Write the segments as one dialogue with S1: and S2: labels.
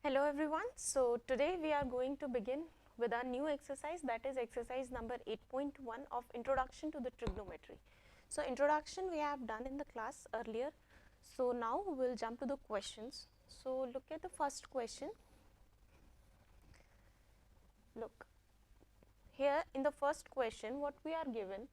S1: Hello everyone. So today we are going to begin with our new exercise, that is exercise number 8.1 of Introduction to the Trigonometry. So introduction we have done in the class earlier. So now we'll jump to the questions. So look at the first question. Look, here in the first question what we are given,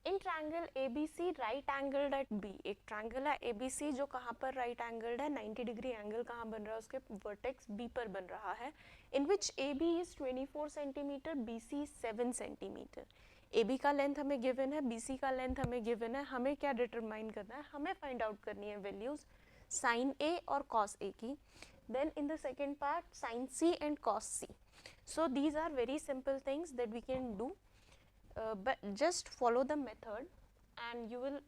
S1: in triangle ABC right angled at B, एक triangle है ABC जो कहाँ पर right angled है, 90 degree angle कहाँ बन रहा है, उसके वर्टेक्स B पर बन रहा है, इन विच AB is 24 centimetre, BC 7 centimetre. AB का लेंथ हमें गिवन है, BC का लेंथ हमें गिवन है, हमें क्या डिटरमाइन करना है, हमें फाइंड आउट करनी है वैल्यूज साइन A और कॉस A की. Then in the second part sine C and cos C. So these are very simple things that we can do. But just follow the method and you will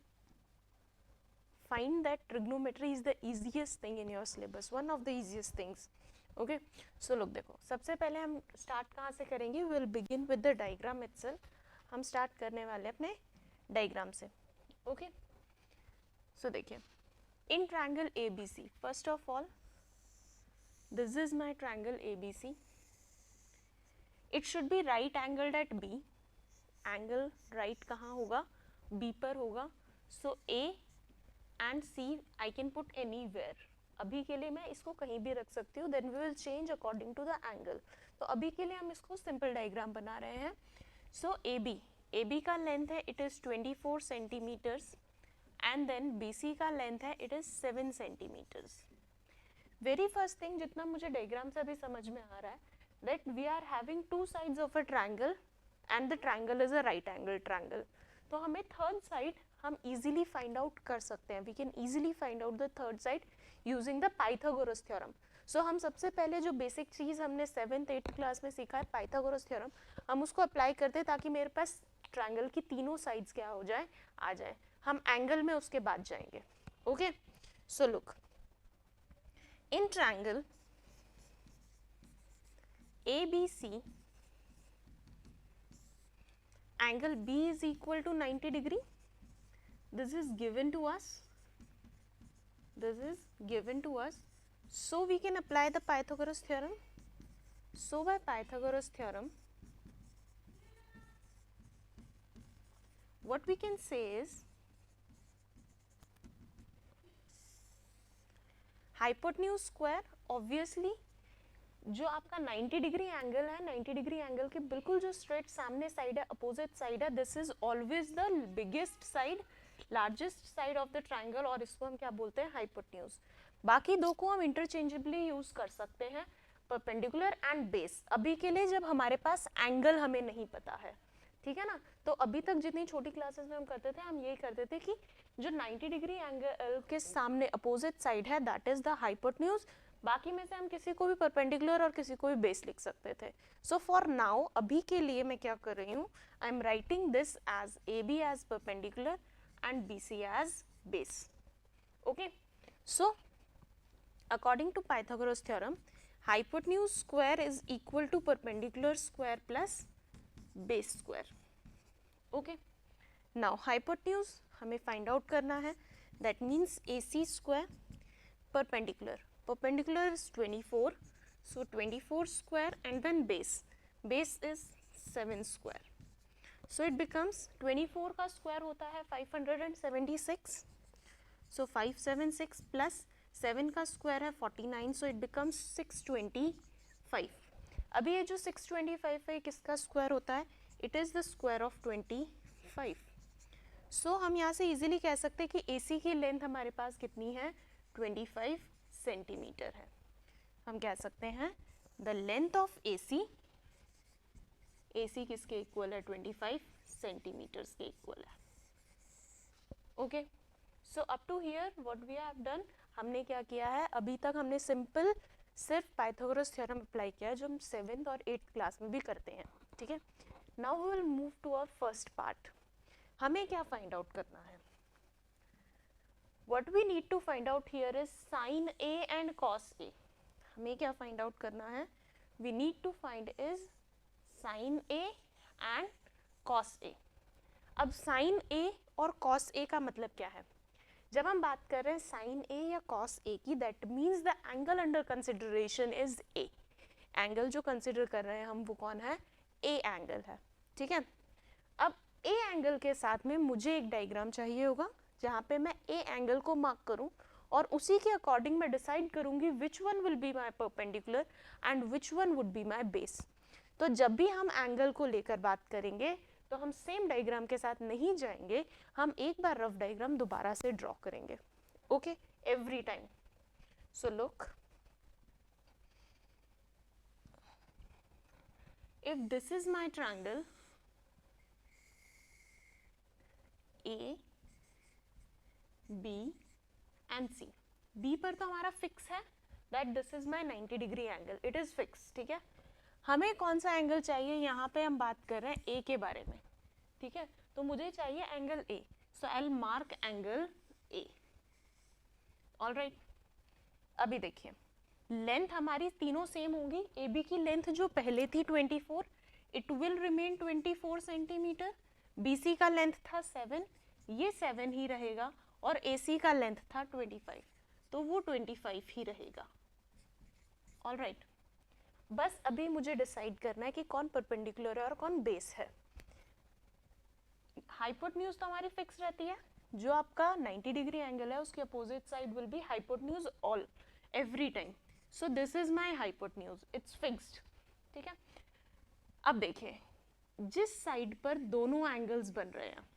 S1: find that trigonometry is the easiest thing in your syllabus, one of the easiest things. Okay, so look, देखो सबसे पहले हम start कहाँ से करेंगे, we will begin with the diagram itself. हम start करने वाले अपने diagram से. Okay, so देखिए, in triangle ABC, first of all this is my triangle ABC. It should be right angled at B. Angle right कहाँ होगा, B पर होगा. So A and C I can put anywhere. अभी के लिए मैं इसको कहीं भी रख सकती हूँ. Then we will change according to the angle. तो अभी के लिए हम इसको सिंपल डायग्राम बना रहे हैं. सो ए बी का लेंथ है, it is 24 centimetres and then B C का लेंथ है, it is 7 centimetres. Very first thing जितना मुझे डायग्राम से अभी समझ में आ रहा है, that we are having two sides of a triangle and the triangle is a right angle triangle. तो हमें थर्ड साइड हम easily find out कर सकते हैं. We can easily find out the third side using the Pythagoras theorem. So हम सबसे पहले जो बेसिक चीज़ हमने 7th 8th क्लास में सीखा है Pythagoras theorem, हम उसको अप्लाई करते हैं ताकि मेरे पास ट्रायंगल की तीनों साइड्स क्या हो जाए, आ जाए. हम एंगल में उसके बाद जाएंगे. Okay, so look, in triangle ABC angle B is equal to 90 degree. This is given to us. So we can apply the Pythagoras theorem. So by Pythagoras theorem, what we can say is hypotenuse square, obviously जो आपका 90 degree angle है, 90 degree angle के बिल्कुल जो straight सामने side है, opposite side है, this is always the biggest side, largest side of the triangle, और इसको हम क्या बोलते हैं, हाइपोटेन्यूज. बाकी दो को हम इंटरचेंजेबली यूज कर सकते हैं, परपेंडिकुलर एंड बेस. अभी के लिए जब हमारे पास एंगल हमें नहीं पता है, ठीक है ना, तो अभी तक जितनी छोटी क्लासेस में हम करते थे, हम यही करते थे कि जो 90 डिग्री एंगल के सामने अपोजिट साइड है, दैट इज द हाइपोटेन्यूज. बाकी में से हम किसी को भी परपेंडिकुलर और किसी को भी बेस लिख सकते थे. सो फॉर नाउ, अभी के लिए मैं क्या कर रही हूँ, I am writing this as A B as perpendicular and B C as base. Okay, so according to Pythagoras theorem, hypotenuse square is equal to perpendicular square plus base square. Okay, now hypotenuse हमें find out करना है, that means A C square perpendicular is 24, so 24 square and then base is 7 square, so it becomes 24 का square होता है 576, so 576 plus 7 का square है 49, so it becomes 625. अभी ये जो 625 है किसका square होता है, it is the square of 25. so हम यहाँ से easily कह सकते हैं कि AC की लेंथ हमारे पास कितनी है, 25 सेंटीमीटर है. हम कह सकते हैं द लेंथ ऑफ AC किसके इक्वल है, 25 सेंटीमीटर्स के इक्वल है. Okay, so up to here what we have done, हमने क्या किया है, अभी तक हमने सिंपल सिर्फ पाइथागोरस थ्योरम अप्लाई किया है, जो हम 7th और 8th क्लास में भी करते हैं. ठीक है, now we will move to our first part. हमें क्या फाइंड आउट करना है, what we need to find out here is sin A and cos A. हमें क्या find out करना है, we need to find is sin A and cos A. अब sin A और cos A का मतलब क्या है, जब हम बात कर रहे हैं साइन ए या कॉस ए की, that means the angle under consideration is a. Angle जो कंसिडर कर रहे हैं हम वो कौन है, ए एंगल है, ठीक है। अब ए एंगल के साथ में मुझे एक डायग्राम चाहिए होगा जहाँ पे मैं ए एंगल को मार्क करूँ और उसी के अकॉर्डिंग मैं डिसाइड करूँगी which one will be my perpendicular and which one would be my base. तो जब भी हम एंगल को लेकर बात करेंगे तो हम सेम डायग्राम के साथ नहीं जाएंगे, हम एक बार रफ डायग्राम दोबारा से ड्रॉ करेंगे, okay, every time. So look, if this is my triangle A, B and C, B पर तो हमारा फिक्स है that this is my 90 degree angle, it is fixed, ठीक है। हमें कौन सा एंगल चाहिए, यहाँ पे हम बात कर रहे हैं A के बारे में, ठीक है। तो मुझे चाहिए angle A, so I'll mark angle A, all right। अभी देखिए लेंथ हमारी तीनों सेम होगी। ए बी की लेंथ जो पहले थी 24, it will remain 24 centimetre. B C का लेंथ था 7, ये 7 ही रहेगा, और ए सी का लेंथ था 25, तो वो 25 ही रहेगा, ऑल राइट। बस अभी मुझे डिसाइड करना है कि कौन परपेंडिकुलर है और कौन बेस है। हाइपोटेन्यूज तो हमारी फिक्स रहती है, जो आपका 90 डिग्री एंगल है उसके opposite side will be hypotenuse all every time. So this is my hypotenuse, it's fixed, ठीक है। अब देखिए जिस साइड पर दोनों एंगल्स बन रहे हैं,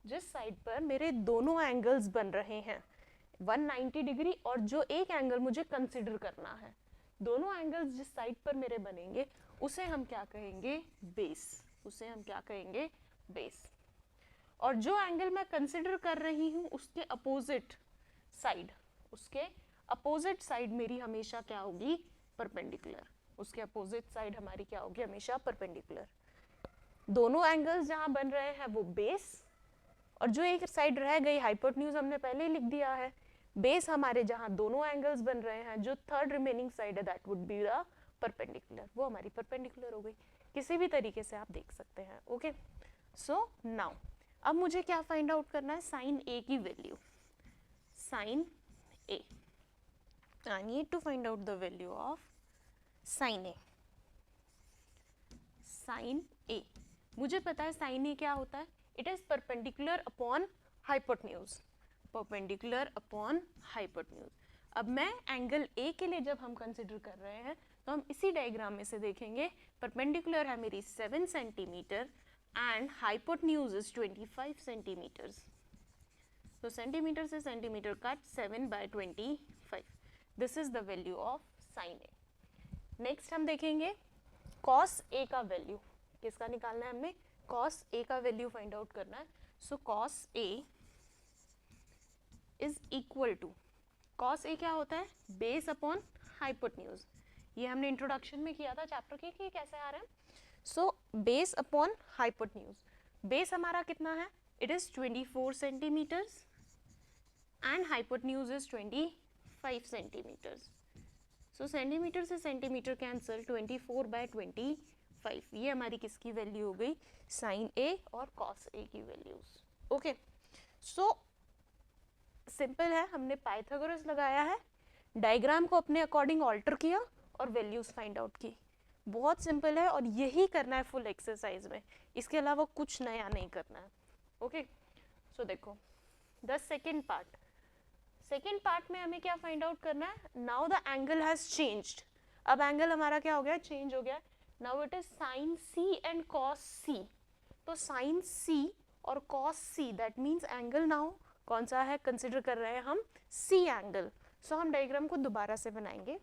S1: जिस साइड पर मेरे दोनों एंगल्स बन रहे हैं 190 डिग्री, और जो एक एंगल मुझे कंसिडर करना है, दोनों एंगल्स जिस साइड पर मेरे बनेंगे उसे हम क्या कहेंगे, बेस, उसे हम क्या कहेंगे, बेस। और जो एंगल मैं कंसिडर कर रही हूँ उसके अपोजिट साइड, उसके अपोजिट साइड मेरी हमेशा क्या होगी, परपेंडिकुलर। उसके अपोजिट साइड हमारी क्या होगी, हमेशा परपेंडिकुलर। दोनों एंगल्स जहां बन रहे हैं वो बेस, और जो एक साइड रह गई हाइपोटेन्यूज हमने पहले ही लिख दिया है। बेस हमारे जहां दोनों एंगल्स बन रहे हैं, जो थर्ड रिमेनिंग साइड है that would be the perpendicular, वो हमारी परपेंडिकुलर हो गई। किसी भी तरीके से आप देख सकते हैं, ओके। सो नाउ अब मुझे क्या फाइंड आउट करना है, साइन ए की value, sine A. I need to find out the value of sin A. Sin A, मुझे पता है sin A क्या होता है, it is perpendicular upon hypotenuse, perpendicular upon hypotenuse। अब मैं एंगल A के लिए जब हम कंसिडर कर रहे हैं तो हम इसी डायग्राम में से देखेंगे, परपेंडिकुलर है मेरी 7 centimetre and hypotenuse is 25 centimetres. तो सेंटीमीटर से centimetre cut 7/25, this is the value of sine A. Next हम देखेंगे कॉस ए का वैल्यू, किसका निकालना है हमें, कॉस ए का वैल्यू फाइंड आउट करना है। So cos A is equal to, cos A क्या होता है, बेस अपॉन हाइपोटेन्यूज। ये हमने इंट्रोडक्शन में किया था चैप्टर के कि कैसे आ रहे हैं। So base upon hypotenuse, base हमारा कितना है, it is 24 centimetres and hypotenuse is 25 centimetres. So centimetre से सेंटीमीटर कैंसल, 24/25, ये हमारी किसकी वैल्यू हो गई, साइन ए और कॉस ए की वैल्यूज, ओके। सो सिंपल है, हमने पाइथागोरस लगाया है, डायग्राम को अपने अकॉर्डिंग ऑल्टर किया और वैल्यूज फाइंड आउट की। बहुत सिंपल है और यही करना है फुल एक्सरसाइज में, इसके अलावा कुछ नया नहीं करना है, ओके। सो देखो the second part, second part में हमें क्या फाइंड आउट करना है, now the angle has changed. अब एंगल हमारा क्या हो गया, चेंज हो गया। Now it is sine C and cos C. तो साइन सी और cos C, that means angle now कौन सा है, कंसिडर कर रहे हैं हम सी एंगल। सो हम डायग्राम को दोबारा से बनाएंगे,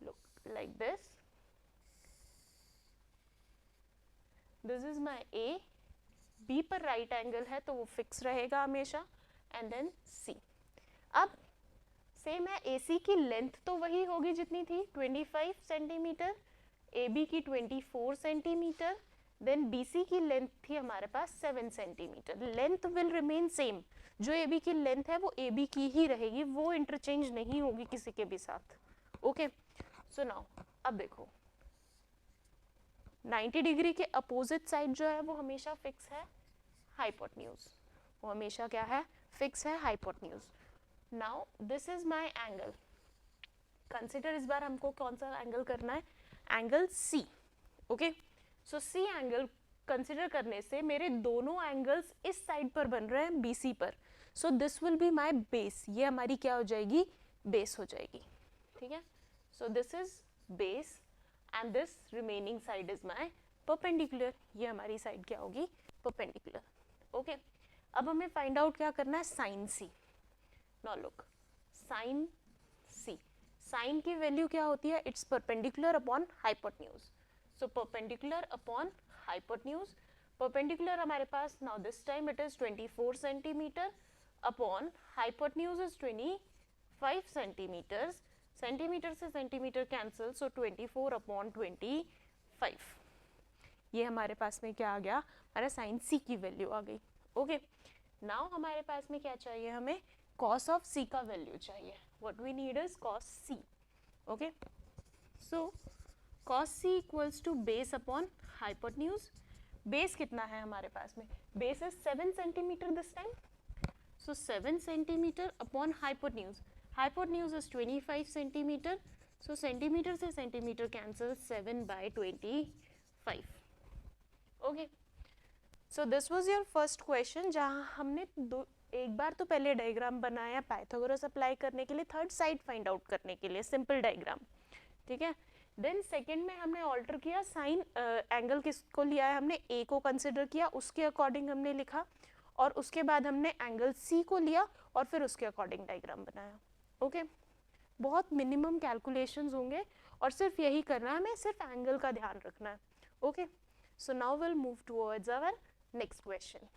S1: look like this, this is my A, B पर राइट एंगल है तो वो फिक्स रहेगा हमेशा, एंड देन सी। अब सेम है, AC की लेंथ तो वही होगी जितनी थी 25 सेंटीमीटर, AB की 24 सेंटीमीटर, देन BC की लेंथ थी हमारे पास 7 centimetre. Length will remain same, जो AB की लेंथ है वो AB की ही रहेगी, वो इंटरचेंज नहीं होगी किसी के भी साथ, ओके। सो नाउ अब देखो 90 डिग्री के अपोजिट साइड जो है वो हमेशा फिक्स है, हाइपोटेन्यूज, वो हमेशा क्या है, फिक्स है, hypotenuse. Now this is my angle. Consider इस बार हमको कौन सा एंगल करना है, एंगल सी. ओके, सो सी एंगल कंसिडर करने से मेरे दोनों एंगल्स इस साइड पर बन रहे हैं, बीसी पर. So this will be my base. ये हमारी क्या हो जाएगी, बेस हो जाएगी. ठीक है, so this is base and this remaining side is my perpendicular. ये हमारी साइड क्या होगी, परपेंडिकुलर. ओके, अब हमें फाइंड आउट क्या करना है, sine C. Now look, sine C, sine की वैल्यू क्या होती है, it's perpendicular upon hypotenuse. So perpendicular upon hypotenuse, perpendicular हमारे पास now this time it is 24 centimetre upon hypotenuse is 25 centimetres. Centimetre से सेंटीमीटर कैंसिल, सो 24 अपॉन 25. ये हमारे पास में क्या आ गया, हमारा साइन सी की वैल्यू आ गई. ओके, नाउ हमारे पास में क्या चाहिए, हमें cos ऑफ सी का वैल्यू चाहिए. What we need is cos C. Okay, so cos C equals to base upon hypotenuse. Base कितना है हमारे पास में, base is 7 centimetre this time. So 7 centimetre upon hypotenuse, hypotenuse is 25 centimetre. So centimetre से centimetre cancel, 7/25. Okay, so this was your first question, जहाँ हमने एक बार तो पहले डायग्राम बनाया पाइथागोरस अप्लाई करने के लिए, थर्ड साइड फाइंड आउट करने के लिए, सिंपल डायग्राम. ठीक है, देन सेकंड में हमने ऑल्टर किया, साइन एंगल किसको लिया है हमने, ए को कंसिडर किया, उसके अकॉर्डिंग हमने लिखा, और उसके बाद हमने एंगल सी को लिया और फिर उसके अकॉर्डिंग डायग्राम बनाया. ओके, बहुत मिनिमम कैलकुलेशंस होंगे और सिर्फ यही करना है हमें, सिर्फ एंगल का ध्यान रखना है. Okay, so now will move towards our next question.